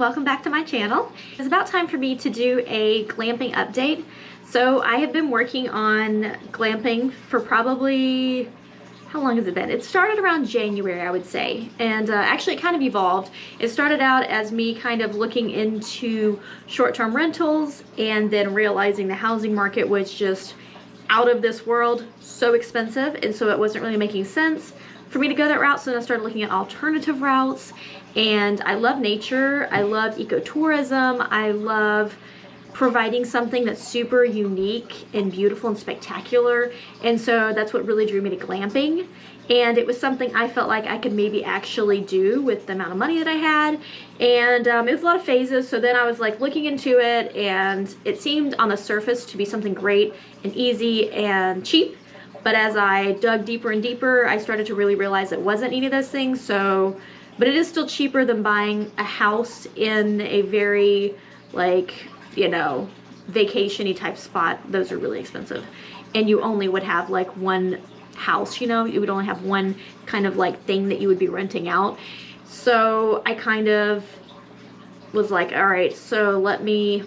welcome back to my channel. It's about time for me to do a glamping update. So I have been working on glamping for probably, how long has it been? It started around January, I would say, and actually it kind of evolved. It started out as me kind of looking into short-term rentals and then realizing the housing market was just out of this world, so expensive, and so it wasn't really making sense for me to go that route. So then I started looking at alternative routes, and I love nature, I love ecotourism, I love providing something that's super unique and beautiful and spectacular, and so that's what really drew me to glamping. And it was something I felt like I could maybe actually do with the amount of money that I had, and it was a lot of phases. So then I was like looking into it, and it seemed on the surface to be something great and easy and cheap. But as I dug deeper and deeper, I started to really realize it wasn't any of those things. So, but it is still cheaper than buying a house in a very, like, you know, vacation-y type spot. Those are really expensive. And you only would have like one house, you know, you would only have one kind of like thing that you would be renting out. So I kind of was like, all right, so let me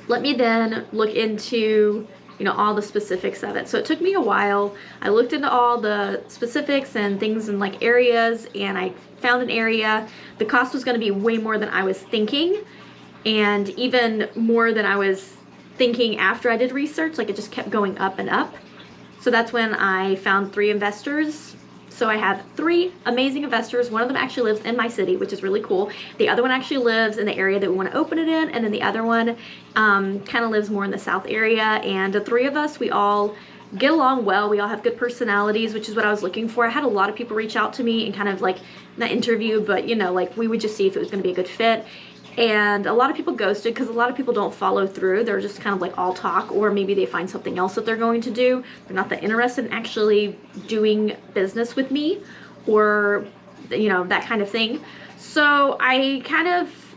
then look into, you know, all the specifics of it. So it took me a while. I looked into all the specifics and things in like areas, and I found an area. The cost was going to be way more than I was thinking, and even more than I was thinking after I did research. Like, it just kept going up and up. So that's when I found 3 investors. So I have 3 amazing investors. One of them actually lives in my city, which is really cool. The other one actually lives in the area that we want to open it in, and then the other one kind of lives more in the south area. And the 3 of us, we all get along well. We all have good personalities, which is what I was looking for. I had a lot of people reach out to me and kind of like, not interview, but you know, like we would just see if it was going to be a good fit. And a lot of people ghosted because a lot of people don't follow through. They're just kind of like all talk, or maybe they find something else that they're going to do. They're not that interested in actually doing business with me, or, you know, that kind of thing. So I kind of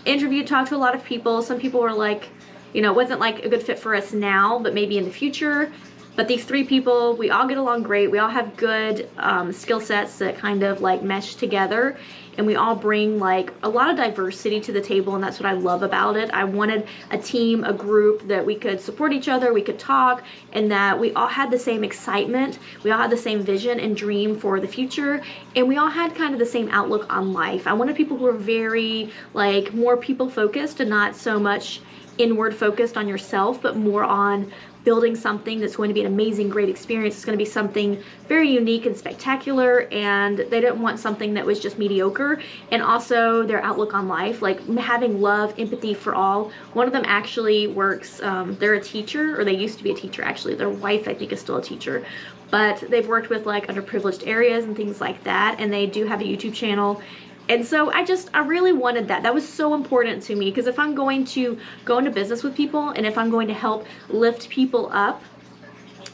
interviewed, talked to a lot of people. Some people were like, you know, it wasn't like a good fit for us now, but maybe in the future. But these 3 people, we all get along great. We all have good skill sets that kind of like mesh together, and we all bring like a lot of diversity to the table, and that's what I love about it. I wanted a team, a group that we could support each other, we could talk, and that we all had the same excitement. We all had the same vision and dream for the future, and we all had kind of the same outlook on life. I wanted people who were very like more people focused and not so much inward focused on yourself, but more on building something that's going to be an amazing, great experience. It's going to be something very unique and spectacular, and they didn't want something that was just mediocre. And also their outlook on life, like having love, empathy for all. One of them actually works, they're a teacher, or they used to be a teacher actually. Their wife, I think, is still a teacher. But they've worked with like underprivileged areas and things like that, and they do have a YouTube channel. And so I really wanted that. That was so important to me, because if I'm going to go into business with people, and if I'm going to help lift people up,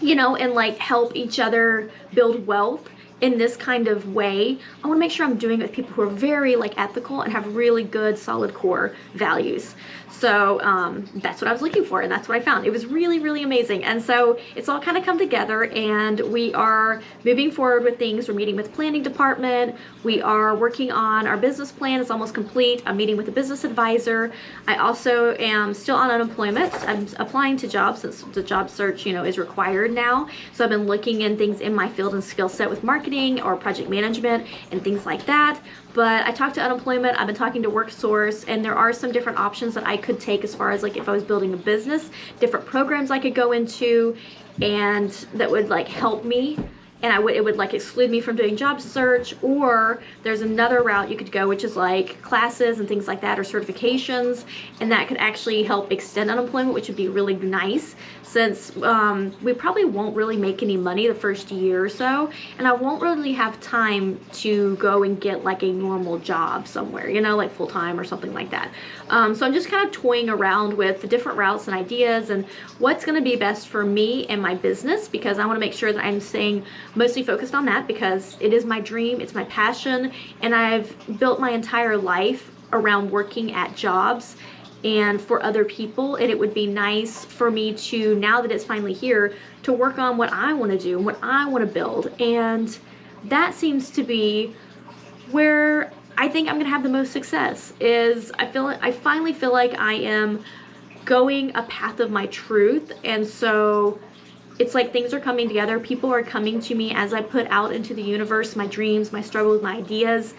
you know, and like help each other build wealth in this kind of way, I want to make sure I'm doing it with people who are very like ethical and have really good solid core values. So that's what I was looking for, and that's what I found. It was really, really amazing. And so it's all kind of come together, and we are moving forward with things. We're meeting with the planning department. We are working on our business plan. It's almost complete. I'm meeting with a business advisor. I also am still on unemployment. I'm applying to jobs since the job search, you know, is required now. So I've been looking in things in my field and skill set with marketing or project management and things like that. But I talked to unemployment, I've been talking to WorkSource, and there are some different options that I could take as far as like if I was building a business, different programs I could go into, and that would like help me, and it would like exclude me from doing job search. Or there's another route you could go, which is like classes and things like that, or certifications, and that could actually help extend unemployment, which would be really nice, since we probably won't really make any money the first year or so, and I won't really have time to go and get like a normal job somewhere, you know, like full-time or something like that. So I'm just kind of toying around with the different routes and ideas and what's going to be best for me and my business, because I want to make sure that I'm staying mostly focused on that, because it is my dream, it's my passion, and I've built my entire life around working at jobs and for other people, and it would be nice for me to, now that it's finally here, to work on what I want to do, what I want to build. And that seems to be where I think I'm gonna have the most success. Is I finally feel like I am going a path of my truth, and so it's like things are coming together. People are coming to me as I put out into the universe my dreams, my struggles, my ideas.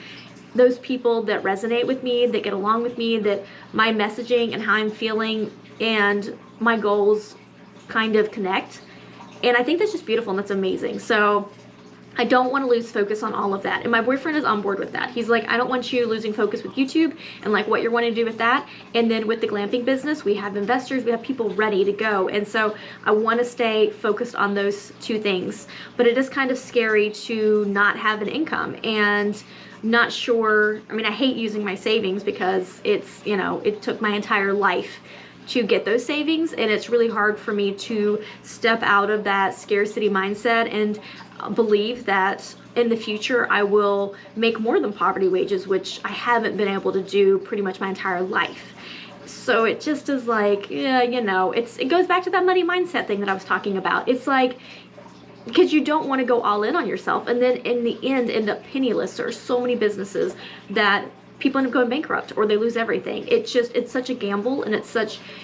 Those people that resonate with me, that get along with me, that my messaging and how I'm feeling and my goals kind of connect. And I think that's just beautiful and that's amazing. So I don't want to lose focus on all of that. And my boyfriend is on board with that. He's like, I don't want you losing focus with YouTube and like what you're wanting to do with that. And then with the glamping business, we have investors, we have people ready to go. And so I want to stay focused on those two things. But it is kind of scary to not have an income and not sure. I mean, I hate using my savings because it's, you know, it took my entire life to get those savings, and it's really hard for me to step out of that scarcity mindset and believe that in the future I will make more than poverty wages, which I haven't been able to do pretty much my entire life. So it just is like, yeah, you know, it goes back to that money mindset thing that I was talking about. It's like, because you don't want to go all in on yourself and then in the end up penniless. There are so many businesses that people end up going bankrupt or they lose everything. It's such a gamble, and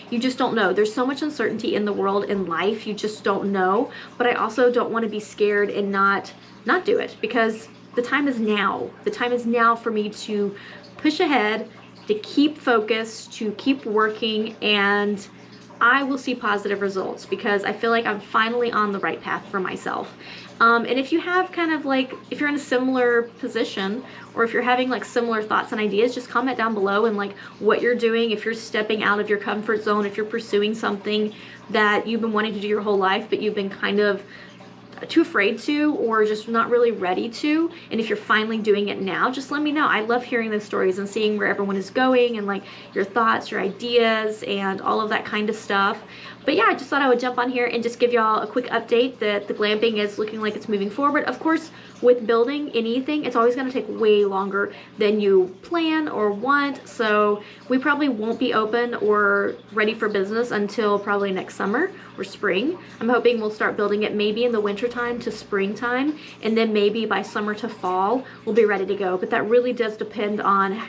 you just don't know. There's so much uncertainty in the world, in life, you just don't know. But I also don't want to be scared and not do it, because the time is now. The time is now for me to push ahead, to keep focused, to keep working, and I will see positive results because I feel like I'm finally on the right path for myself. And if you have kind of like, if you're in a similar position, or if you're having like similar thoughts and ideas, just comment down below and like what you're doing, if you're stepping out of your comfort zone, if you're pursuing something that you've been wanting to do your whole life, but you've been kind of too afraid to, or just not really ready to, and if you're finally doing it now, just let me know. I love hearing those stories and seeing where everyone is going and like your thoughts, your ideas, and all of that kind of stuff. But yeah, I just thought I would jump on here and just give y'all a quick update that the glamping is looking like it's moving forward. Of course, with building anything, it's always going to take way longer than you plan or want. So we probably won't be open or ready for business until probably next summer or spring. I'm hoping we'll start building it maybe in the winter time to springtime, and then maybe by summer to fall we'll be ready to go. But that really does depend on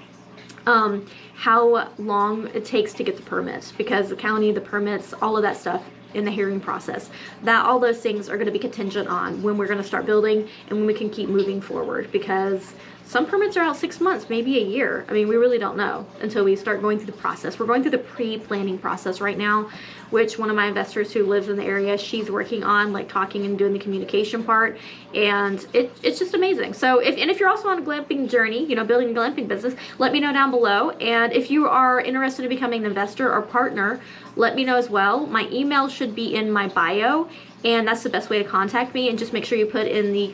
how long it takes to get the permits, because the county, the permits, all of that stuff in the hearing process, that all those things are going to be contingent on when we're going to start building and when we can keep moving forward, because some permits are out 6 months, maybe a year. I mean, we really don't know until we start going through the process. We're going through the pre-planning process right now, which one of my investors who lives in the area, she's working on like talking and doing the communication part, and it's just amazing. So if you're also on a glamping journey, you know, building a glamping business, let me know down below. And if you are interested in becoming an investor or partner, let me know as well. My email should be in my bio, and that's the best way to contact me. And just make sure you put in the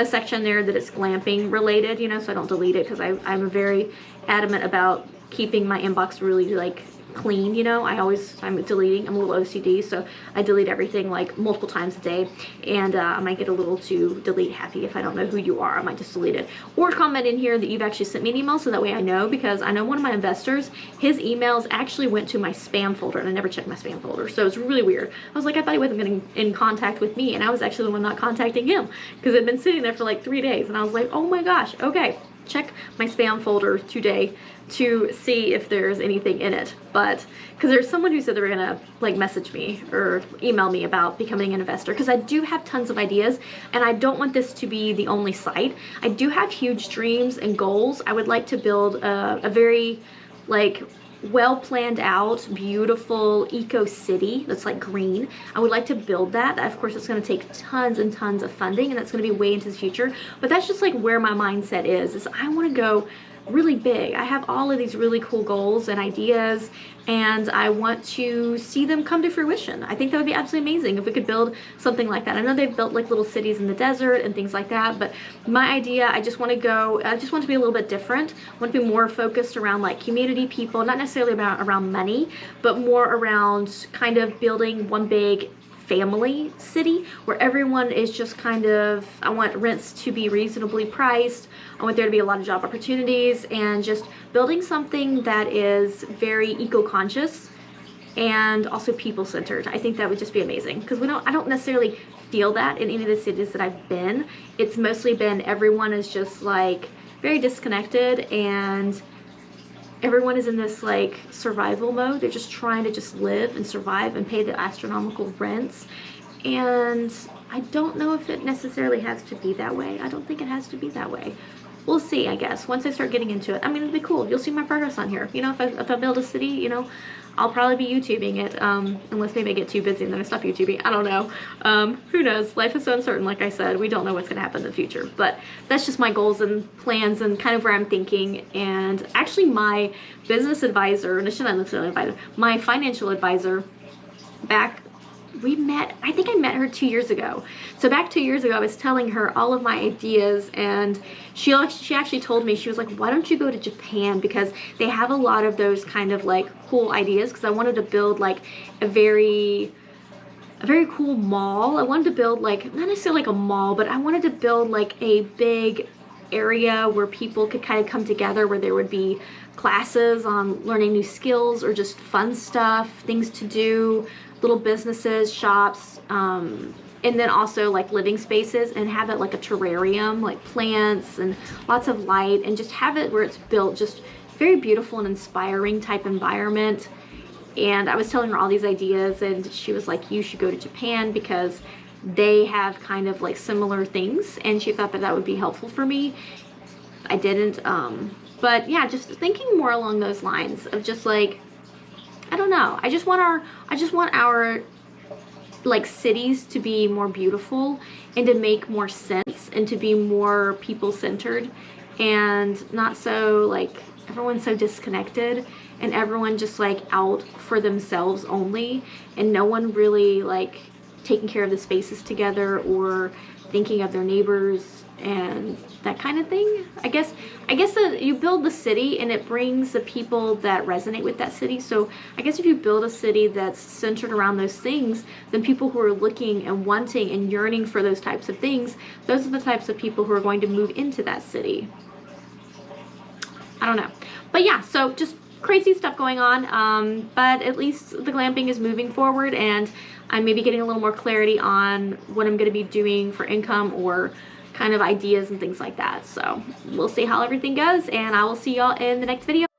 section there that it's glamping related, you know, so I don't delete it, because I'm very adamant about keeping my inbox really like clean, you know. I'm deleting, I'm a little OCD, so I delete everything like multiple times a day, and I might get a little too delete happy if I don't know who you are. I might just delete it, or comment in here that you've actually sent me an email, so that way I know, because I know one of my investors, his emails actually went to my spam folder, and I never checked my spam folder, so it's really weird. I was like, I thought he wasn't getting in contact with me, and I was actually the one not contacting him, because it'd been sitting there for like 3 days, and I was like, oh my gosh, okay, check my spam folder today to see if there's anything in it. But because there's someone who said they were gonna like message me or email me about becoming an investor, because I do have tons of ideas, and I don't want this to be the only site. I do have huge dreams and goals. I would like to build a very like well planned out, beautiful eco city that's like green. I would like to build that. Of course, it's going to take tons and tons of funding, and that's going to be way into the future. But that's just like where my mindset is I want to go really big. I have all of these really cool goals and ideas, and I want to see them come to fruition. I think that would be absolutely amazing if we could build something like that. I know they've built like little cities in the desert and things like that, but my idea, I just want to be a little bit different. I want to be more focused around like community, people, not necessarily around money, but more around kind of building one big family city where everyone is just kind of, I want rents to be reasonably priced. I want there to be a lot of job opportunities, and just building something that is very eco-conscious and also people-centered. I think that would just be amazing, because I don't necessarily feel that in any of the cities that I've been. It's mostly been everyone is just like very disconnected, and everyone is in this like survival mode. They're just trying to just live and survive and pay the astronomical rents. And I don't know if it necessarily has to be that way. I don't think it has to be that way. We'll see, I guess, once I start getting into it. I mean, it'll be cool. You'll see my progress on here. You know, if I build a city, you know, I'll probably be YouTubing it, unless maybe I get too busy and then I stop YouTubing. I don't know. Who knows? Life is so uncertain, like I said. We don't know what's going to happen in the future. But that's just my goals and plans and kind of where I'm thinking. And actually my business advisor, and I shouldn't necessarily advisor, my financial advisor back, I think I met her 2 years ago. So back 2 years ago, I was telling her all of my ideas, and she actually told me, she was like, why don't you go to Japan? Because they have a lot of those kind of like cool ideas, because I wanted to build like a very cool mall. I wanted to build like, not necessarily like a mall, but I wanted to build like a big area where people could kind of come together, where there would be classes on learning new skills or just fun stuff, things to do, little businesses, shops, and then also like living spaces, and have it like a terrarium, like plants and lots of light, and just have it where it's built just very beautiful and inspiring type environment. And I was telling her all these ideas, and she was like, you should go to Japan because they have kind of like similar things, and she thought that that would be helpful for me. I didn't, but yeah, just thinking more along those lines of just like, I don't know. I just want our like cities to be more beautiful and to make more sense and to be more people centered, and not so like everyone's so disconnected and everyone just like out for themselves only, and no one really like taking care of the spaces together or thinking of their neighbors and that kind of thing. I guess that you build the city and it brings the people that resonate with that city. So I guess if you build a city that's centered around those things, then people who are looking and wanting and yearning for those types of things, those are the types of people who are going to move into that city. I don't know. But yeah, so just crazy stuff going on, but at least the glamping is moving forward, and I'm maybe getting a little more clarity on what I'm going to be doing for income or kind of ideas and things like that. So we'll see how everything goes, and I will see y'all in the next video.